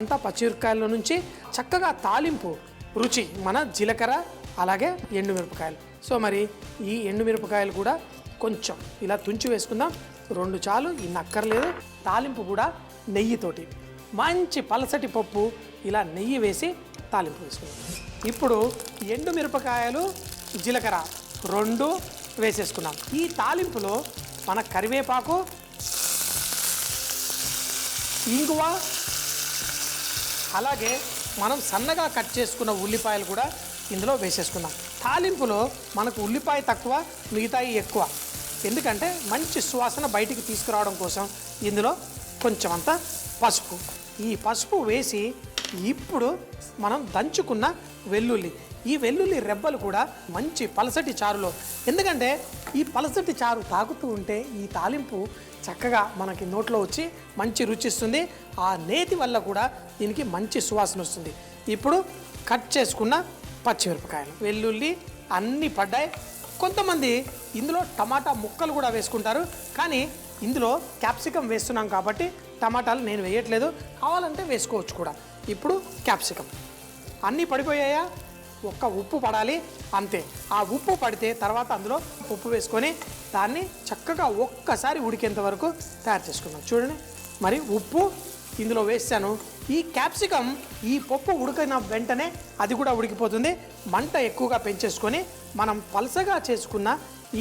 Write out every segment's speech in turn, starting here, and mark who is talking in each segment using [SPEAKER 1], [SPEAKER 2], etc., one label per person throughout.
[SPEAKER 1] అంతా పచ్చిమిరపకాయల నుంచి చక్కగా తాలింపు రుచి మన జీలకర్ర అలాగే ఎండుమిరపకాయలు. సో మరి ఈ ఎండుమిరపకాయలు కూడా కొంచెం ఇలా తుంచి వేసుకుందాం. 2 చాలు, ఇన్ని అక్కర్లేదు. తాలింపు కూడా నెయ్యితోటి మంచి పలసటి పప్పు ఇలా నెయ్యి వేసి తాలింపు వేసుకుందాం. ఇప్పుడు ఎండుమిరపకాయలు జీలకర్ర 2 వేసేసుకున్నాం. ఈ తాలింపులో మన కరివేపాకు, ఇంగువ, అలాగే మనం సన్నగా కట్ చేసుకున్న ఉల్లిపాయలు కూడా ఇందులో వేసేసుకుందాం. తాలింపులో మనకు ఉల్లిపాయ తక్కువ, మిగతాయి ఎక్కువ. ఎందుకంటే మంచి సువాసన బయటికి తీసుకురావడం కోసం ఇందులో కొంచెం అంత పసుపు. ఈ పసుపు వేసి ఇప్పుడు మనం దంచుకున్న వెల్లుల్లి, ఈ వెల్లుల్లి రెబ్బలు కూడా మంచి పలసటి చారులో, ఎందుకంటే ఈ పలసటి చారు తాగుతూ ఉంటే ఈ తాలింపు చక్కగా మనకి నోట్లో వచ్చి మంచి రుచిస్తుంది. ఆ నేతి వల్ల కూడా దీనికి మంచి సువాసన వస్తుంది. ఇప్పుడు కట్ చేసుకున్న పచ్చిమిరపకాయలు, వెల్లుల్లి అన్నీ పడ్డాయి. కొంతమంది ఇందులో టమాటా ముక్కలు కూడా వేసుకుంటారు, కానీ ఇందులో క్యాప్సికమ్ వేస్తున్నాం కాబట్టి టమాటాలు నేను వేయట్లేదు. కావాలంటే వేసుకోవచ్చు కూడా. ఇప్పుడు క్యాప్సికమ్ అన్నీ పడిపోయాయా, ఒక్క ఉప్పు పడాలి అంతే. ఆ ఉప్పు పడితే తర్వాత అందులో ఉప్పు వేసుకొని దాన్ని చక్కగా ఒక్కసారి ఉడికేంత వరకు తయారు చేసుకుందాం. చూడండి, మరి ఉప్పు ఇందులో వేసాను. ఈ క్యాప్సికమ్ ఈ పప్పు ఉడికిన వెంటనే అది కూడా ఉడికిపోతుంది. మంట ఎక్కువగా పెంచేసుకొని మనం పలసగా చేసుకున్న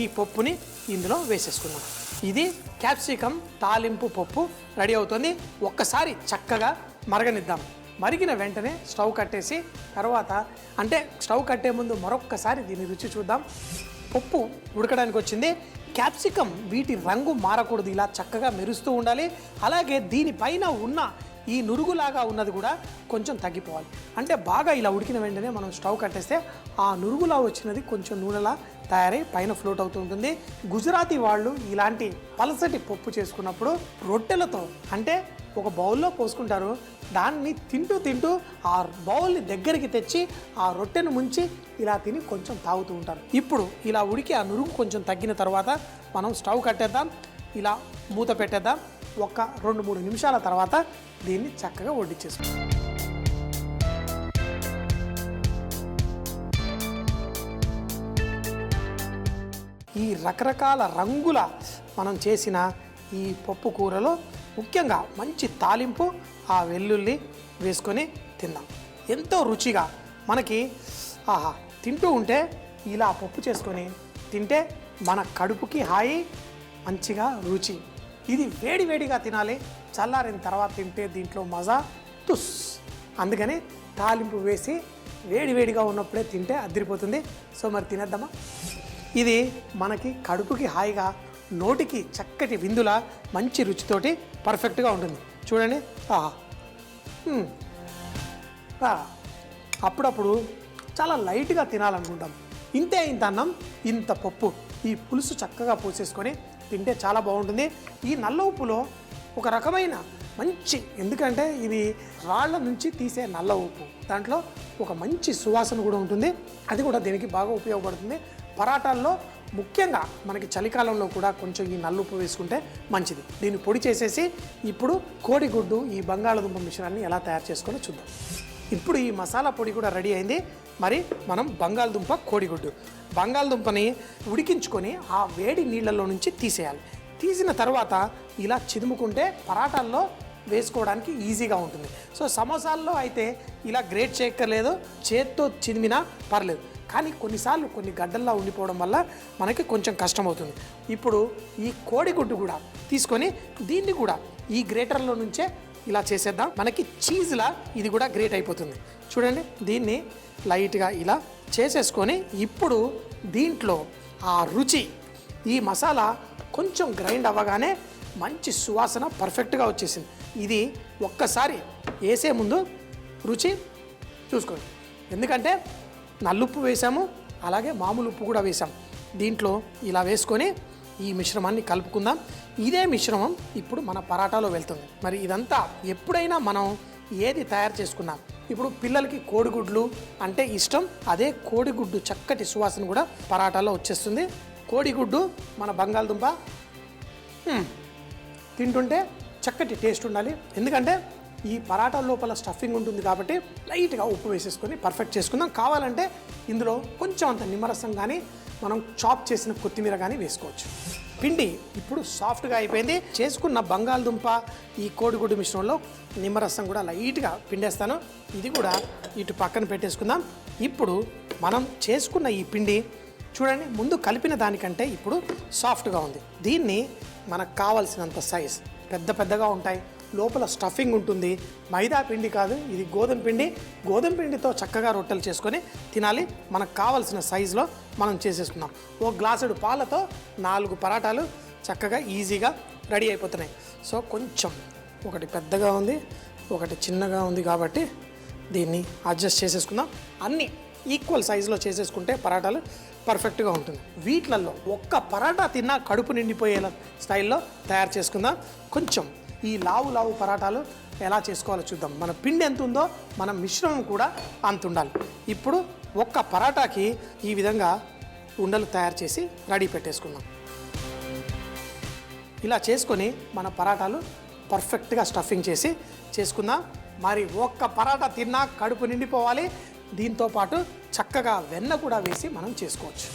[SPEAKER 1] ఈ పప్పుని ఇందులో వేసేసుకుందాం. ఇది క్యాప్సికమ్ తాలింపు పప్పు రెడీ అవుతుంది. ఒక్కసారి చక్కగా మరగనిద్దాం. మరిగిన వెంటనే స్టవ్ కట్టేసి తర్వాత, అంటే స్టవ్ కట్టే ముందు మరొక్కసారి దీని రుచి చూద్దాం. పప్పు ఉడకడానికి వచ్చింది. క్యాప్సికమ్ వీటి రంగు మారకూడదు, ఇలా చక్కగా మెరుస్తూ ఉండాలి. అలాగే దీనిపైన ఉన్న ఈ నురుగులాగా ఉన్నది కూడా కొంచెం తగ్గిపోవాలి. అంటే బాగా ఇలా ఉడికిన వెంటనే మనం స్టవ్ కట్టేస్తే ఆ నురుగులా వచ్చినది కొంచెం నూనెలా తయారై పైన ఫ్లోట్ అవుతూ ఉంటుంది. గుజరాతీ వాళ్ళు ఇలాంటి పలసటి పప్పు చేసుకున్నప్పుడు రొట్టెలతో, అంటే ఒక బౌల్లో పోసుకుంటారు, దాన్ని తింటూ ఆ బౌల్ని దగ్గరికి తెచ్చి ఆ రొట్టెను ముంచి ఇలా తిని కొంచెం తాగుతూ ఉంటారు. ఇప్పుడు ఇలా ఉడికి ఆ నురుగు కొంచెం తగ్గిన తర్వాత మనం స్టవ్ కట్టేద్దాం, ఇలా మూత పెట్టేద్దాం. ఒక 2-3 నిమిషాల తర్వాత దీన్ని చక్కగా వడ్డించేసుకుందాం. ఈ రకరకాల రంగుల మనం చేసిన ఈ పప్పు కూరలో ముఖ్యంగా మంచి తాలింపు, ఆ వెల్లుల్లి వేసుకొని తిందాం. ఎంతో రుచిగా మనకి తింటూ ఉంటే ఇలా పప్పు చేసుకొని తింటే మన కడుపుకి హాయి, మంచిగా రుచి. ఇది వేడివేడిగా తినాలి, చల్లారిన తర్వాత తింటే దీంట్లో మజా తుస్. అందుకని తాలింపు వేసి వేడివేడిగా ఉన్నప్పుడే తింటే అదిరిపోతుంది. సో మరి తినేద్దామా? ఇది మనకి కడుపుకి హాయిగా, నోటికి చక్కటి విందుల మంచి రుచితోటి పర్ఫెక్ట్గా ఉంటుంది. చూడండి, అప్పుడప్పుడు చాలా లైట్గా తినాలనుకుంటాం. ఇంతే ఇంత అన్నం, ఇంత పప్పు, ఈ పులుసు చక్కగా పోసేసుకొని తింటే చాలా బాగుంటుంది. ఈ నల్ల ఉప్పులో ఒక రకమైన మంచి, ఎందుకంటే ఇది రాళ్ల నుంచి తీసే నల్ల ఉప్పు, దాంట్లో ఒక మంచి సువాసన కూడా ఉంటుంది. అది కూడా దీనికి బాగా ఉపయోగపడుతుంది. పరాటాల్లో ముఖ్యంగా మనకి చలికాలంలో కూడా కొంచెం ఈ నల్లుప్పు వేసుకుంటే మంచిది. దీన్ని పొడి చేసేసి ఇప్పుడు కోడిగుడ్డు, ఈ బంగాళదుంప మిశ్రాన్ని ఎలా తయారు చేసుకొని చూద్దాం. ఇప్పుడు ఈ మసాలా పొడి కూడా రెడీ అయింది. మరి మనం బంగాళదుంప కోడిగుడ్డు, బంగాళదుంపని ఉడికించుకొని ఆ వేడి నీళ్ళల్లో నుంచి తీసేయాలి. తీసిన తర్వాత ఇలా చిదుముకుంటే పరాటాల్లో వేసుకోవడానికి ఈజీగా ఉంటుంది. సో సమోసాల్లో అయితే ఇలా గ్రేట్ చేయక్కర్లేదు, చేత్తో చిదిమినా పర్లేదు. కానీ కొన్నిసార్లు కొన్ని గడ్డల్లా ఉండిపోవడం వల్ల మనకి కొంచెం కష్టమవుతుంది. ఇప్పుడు ఈ కోడిగుడ్డు కూడా తీసుకొని దీన్ని కూడా ఈ గ్రేటర్లో నుంచే ఇలా చేసేద్దాం. మనకి చీజ్లా ఇది కూడా గ్రేట్ అయిపోతుంది. చూడండి, దీన్ని లైట్గా ఇలా చేసేసుకొని ఇప్పుడు దీంట్లో ఆ రుచి, ఈ మసాలా కొంచెం గ్రైండ్ అవ్వగానే మంచి సువాసన పర్ఫెక్ట్గా వచ్చేసింది. ఇది ఒక్కసారి వేసే ముందు రుచి చూసుకోండి, ఎందుకంటే నల్లుప్పు వేసాము, అలాగే మామూలు ఉప్పు కూడా వేసాం. దీంట్లో ఇలా వేసుకొని ఈ మిశ్రమాన్ని కలుపుకుందాం. ఇదే మిశ్రమం ఇప్పుడు మన పరాటాలో వెళ్తుంది. మరి ఇదంతా ఎప్పుడైనా మనం ఏది తయారు చేసుకున్నాం, ఇప్పుడు పిల్లలకి కోడిగుడ్లు అంటే ఇష్టం, అదే కోడిగుడ్డు చక్కటి సువాసన కూడా పరాటాలో వచ్చేస్తుంది. కోడిగుడ్డు మన బంగాళదుంప తింటుంటే చక్కటి టేస్ట్ ఉండాలి. ఎందుకంటే ఈ పరాటా లోపల స్టఫింగ్ ఉంటుంది కాబట్టి లైట్గా ఉప్పు వేసేసుకొని పర్ఫెక్ట్ చేసుకుందాం. కావాలంటే ఇందులో కొంచెం అంత నిమ్మరసం కానీ మనం చాప్ చేసిన కొత్తిమీర కానీ వేసుకోవచ్చు. పిండి ఇప్పుడు సాఫ్ట్గా అయిపోయింది. చేసుకున్న బంగాళదుంప ఈ కోడిగుడ్డు మిశ్రమంలో నిమ్మరసం కూడా లైట్గా పిండేస్తాను. ఇది కూడా ఇటు పక్కన పెట్టేసుకుందాం. ఇప్పుడు మనం చేసుకున్న ఈ పిండి చూడండి, ముందు కలిపిన దానికంటే ఇప్పుడు సాఫ్ట్గా ఉంది. దీన్ని మనకు కావాల్సినంత సైజ్ పెద్దగా ఉంటాయి, లోపల స్టఫింగ్ ఉంటుంది. మైదా పిండి కాదు, ఇది గోధుమ పిండి. గోధుమ పిండితో చక్కగా రొట్టెలు చేసుకొని తినాలి. మనకు కావాల్సిన సైజులో మనం చేసేసుకున్నాం. ఓ గ్లాసుడు పాలతో 4 పరాటాలు చక్కగా ఈజీగా రెడీ అయిపోతున్నాయి. సో కొంచెం ఒకటి పెద్దగా ఉంది, ఒకటి చిన్నగా ఉంది కాబట్టి దీన్ని అడ్జస్ట్ చేసేసుకుందాం. అన్నీ ఈక్వల్ సైజులో చేసేసుకుంటే పరాటాలు పర్ఫెక్ట్గా ఉంటుంది. వీటిలలో ఒక్క పరాటా తిన్నా కడుపు నిండిపోయేలా స్టైల్లో తయారు చేసుకుందాం. కొంచెం ఈ లావు పరాటాలు ఎలా చేసుకోవాలో చూద్దాం. మన పిండి ఎంత ఉందో మన మిశ్రమం కూడా అంత ఉండాలి. ఇప్పుడు ఒక్క పరాటాకి ఈ విధంగా ఉండలు తయారు చేసి రెడీ పెట్టేసుకుందాం. ఇలా చేసుకొని మన పరాటాలు పర్ఫెక్ట్గా స్టఫింగ్ చేసి చేసుకుందాం. మరి ఒక్క పరాటా తిన్నా కడుపు నిండిపోవాలి. దీంతో పాటు చక్కగా వెన్న కూడా వేసి మనం చేసుకోవచ్చు.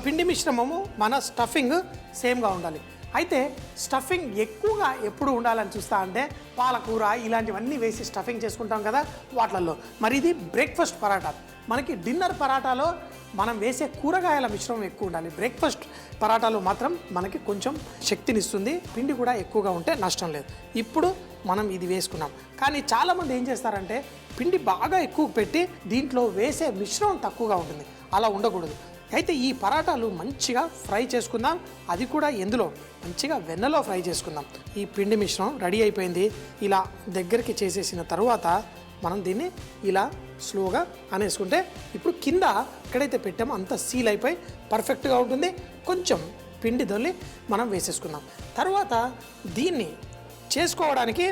[SPEAKER 1] పిండి మిశ్రమము మన స్టఫింగ్ సేమ్గా ఉండాలి. అయితే స్టఫింగ్ ఎక్కువగా ఎప్పుడు ఉండాలని చూస్తా అంటే పాలకూర ఇలాంటివన్నీ వేసి స్టఫింగ్ చేసుకుంటాం కదా వాటిల్లో. మరి ఇది బ్రేక్ఫాస్ట్ పరాటా. మనకి డిన్నర్ పరాటాలో మనం వేసే కూరగాయల మిశ్రమం ఎక్కువ ఉండాలి. బ్రేక్ఫాస్ట్ పరాటాలు మాత్రం మనకి కొంచెం శక్తినిస్తుంది. పిండి కూడా ఎక్కువగా ఉంటే నష్టం లేదు. ఇప్పుడు మనం ఇది వేసుకున్నాం. కానీ చాలామంది ఏం చేస్తారంటే పిండి బాగా ఎక్కువ పెట్టి దీంట్లో వేసే మిశ్రమం తక్కువగా ఉంటుంది. అలా ఉండకూడదు. అయితే ఈ పరాటాలు మంచిగా ఫ్రై చేసుకుందాం. అది కూడా ఎందులో మంచిగా వెన్నలో ఫ్రై చేసుకుందాం. ఈ పిండి మిశ్రమం రెడీ అయిపోయింది. ఇలా దగ్గరికి చేసేసిన తరువాత మనం దీన్ని ఇలా స్లోగా అనేసుకుంటే ఇప్పుడు కింద ఎక్కడైతే పెట్టామో అంత సీల్ అయిపోయి పర్ఫెక్ట్గా ఉంటుంది. కొంచెం పిండి దొల్లి మనం వేసేసుకుందాం. తర్వాత దీన్ని చేసుకోవడానికి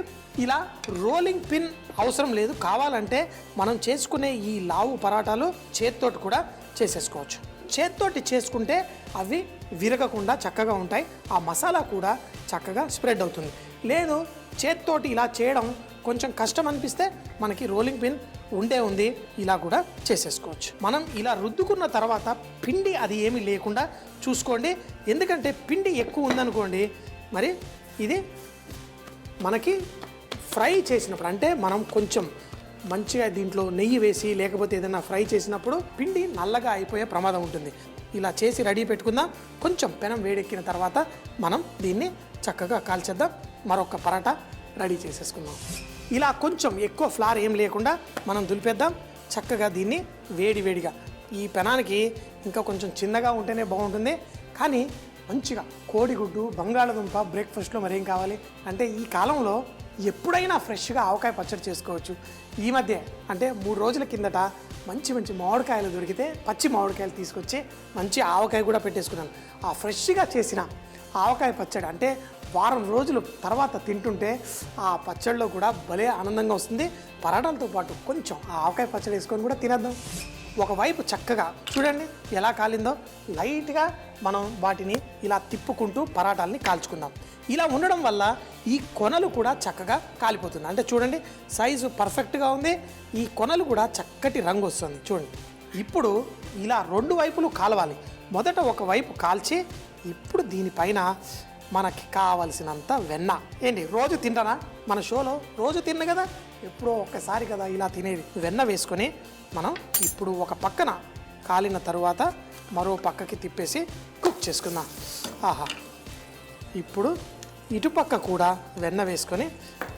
[SPEAKER 1] ఇలా రోలింగ్ పిన్ అవసరం లేదు. కావాలంటే మనం చేసుకునే ఈ లావు పరాటాలు చేత్తోటి కూడా చేసేసుకోవచ్చు. చేత్తోటి చేసుకుంటే అవి విరగకుండా చక్కగా ఉంటాయి. ఆ మసాలా కూడా చక్కగా స్ప్రెడ్ అవుతుంది. లేదు చేత్తోటి ఇలా చేయడం కొంచెం కష్టం అనిపిస్తే మనకి రోలింగ్ పిన్ ఉంది, ఇలా కూడా చేసేసుకోవచ్చు. మనం ఇలా రుద్దుకున్న తర్వాత పిండి అది ఏమీ లేకుండా చూసుకోండి. ఎందుకంటే పిండి ఎక్కువ ఉందనుకోండి మరి ఇది మనకి ఫ్రై చేసినప్పుడు అంటే మనం కొంచెం మంచిగా దీంట్లో నెయ్యి వేసి లేకపోతే ఏదైనా ఫ్రై చేసినప్పుడు పిండి నల్లగా అయిపోయే ప్రమాదం ఉంటుంది. ఇలా చేసి రెడీ పెట్టుకుందాం. కొంచెం పెనం వేడెక్కిన తర్వాత మనం దీన్ని చక్కగా కాల్చేద్దాం. మరొక పరాటా రెడీ చేసేసుకుందాం. ఇలా కొంచెం ఎక్కువ ఫ్లార్ ఏం లేకుండా మనం దులిపేద్దాం. చక్కగా దీన్ని వేడిగా ఈ పెనానికి ఇంకా కొంచెం చిన్నగా ఉంటేనే బాగుంటుంది. కానీ మంచిగా కోడిగుడ్డు బంగాళదుంప బ్రేక్ఫాస్ట్లో మరేం కావాలి అంటే ఈ కాలంలో ఎప్పుడైనా ఫ్రెష్గా ఆవకాయ పచ్చడి చేసుకోవచ్చు. ఈ మధ్య అంటే 3 రోజుల కిందట మంచి మామిడికాయలు దొరికితే పచ్చి మామిడికాయలు తీసుకొచ్చి మంచి ఆవకాయ కూడా పెట్టేసుకున్నాను. ఆ ఫ్రెష్గా చేసిన ఆవకాయ పచ్చడి అంటే వారం రోజుల తర్వాత తింటుంటే ఆ పచ్చడిలో కూడా భలే ఆనందంగా వస్తుంది. పరాటాలతో పాటు కొంచెం ఆ ఆవకాయ పచ్చడి వేసుకొని కూడా తినేద్దాం. ఒకవైపు చక్కగా చూడండి ఎలా కాలిందో. లైట్గా మనం వాటిని ఇలా తిప్పుకుంటూ పరాటాలని కాల్చుకుందాం. ఇలా ఉండడం వల్ల ఈ కొనలు కూడా చక్కగా కాలిపోతుంది. అంటే చూడండి సైజు పర్ఫెక్ట్గా ఉంది. ఈ కొనలు కూడా చక్కటి రంగు వస్తుంది చూడండి. ఇప్పుడు ఇలా 2 వైపులు కాలవాలి. మొదట ఒకవైపు కాల్చి ఇప్పుడు దీనిపైన మనకి కావలసినంత వెన్న. ఏంటి రోజు తింటానా? మన షోలో రోజు తిన్న కదా, ఎప్పుడో ఒక్కసారి కదా ఇలా తినేది. వెన్న వేసుకొని మనం ఇప్పుడు ఒక పక్కన కాలిన తరువాత మరో పక్కకి తిప్పేసి కుక్ చేసుకుందాం. ఆహా, ఇప్పుడు ఇటుపక్క కూడా వెన్న వేసుకొని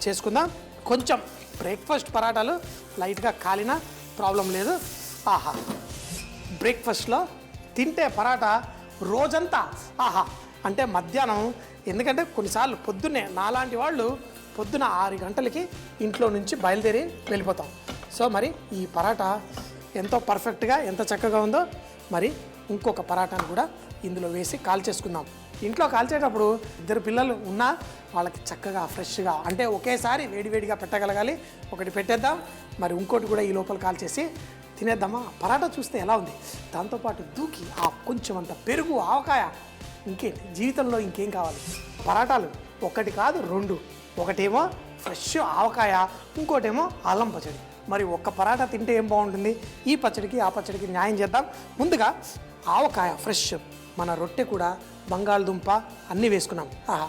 [SPEAKER 1] చేసుకుందాం. కొంచెం బ్రేక్ఫాస్ట్ పరాటాలు లైట్గా కాలినా ప్రాబ్లం లేదు. ఆహా, బ్రేక్ఫాస్ట్లో తింటే పరాటా రోజంతా ఆహా అంటే మధ్యాహ్నం. ఎందుకంటే కొన్నిసార్లు పొద్దున్నే నాలాంటి వాళ్ళు పొద్దున 6 గంటలకి ఇంట్లో నుంచి బయలుదేరి వెళ్ళిపోతాం. సో మరి ఈ పరాటా ఎంతో పర్ఫెక్ట్గా ఎంత చక్కగా ఉందో. మరి ఇంకొక పరాటాను కూడా ఇందులో వేసి కాల్చేసుకుందాం. ఇంట్లో కాల్చేటప్పుడు 2 పిల్లలు ఉన్నా వాళ్ళకి చక్కగా ఫ్రెష్గా అంటే ఒకేసారి వేడిగా పెట్టగలగాలి. ఒకటి పెట్టేద్దాం, మరి ఇంకోటి కూడా ఈ లోపల కాల్చేసి తినేద్దామా. పరాటా చూస్తే ఎలా ఉంది, దాంతోపాటు దూకి ఆ కొంచెం అంత పెరుగు ఆవకాయ, ఇంకేంటి జీవితంలో ఇంకేం కావాలి. పరాటాలు ఒకటి కాదు 2. ఒకటేమో ఫ్రెష్ ఆవకాయ, ఇంకోటేమో అల్లం పచ్చడి. మరి ఒక్క పరాటా తింటే ఏం బాగుంటుంది? ఈ పచ్చడికి ఆ పచ్చడికి న్యాయం చేద్దాం. ముందుగా ఆవకాయ ఫ్రెష్, మన రొట్టె కూడా బంగాళదుంప అన్నీ వేసుకున్నాం. ఆహా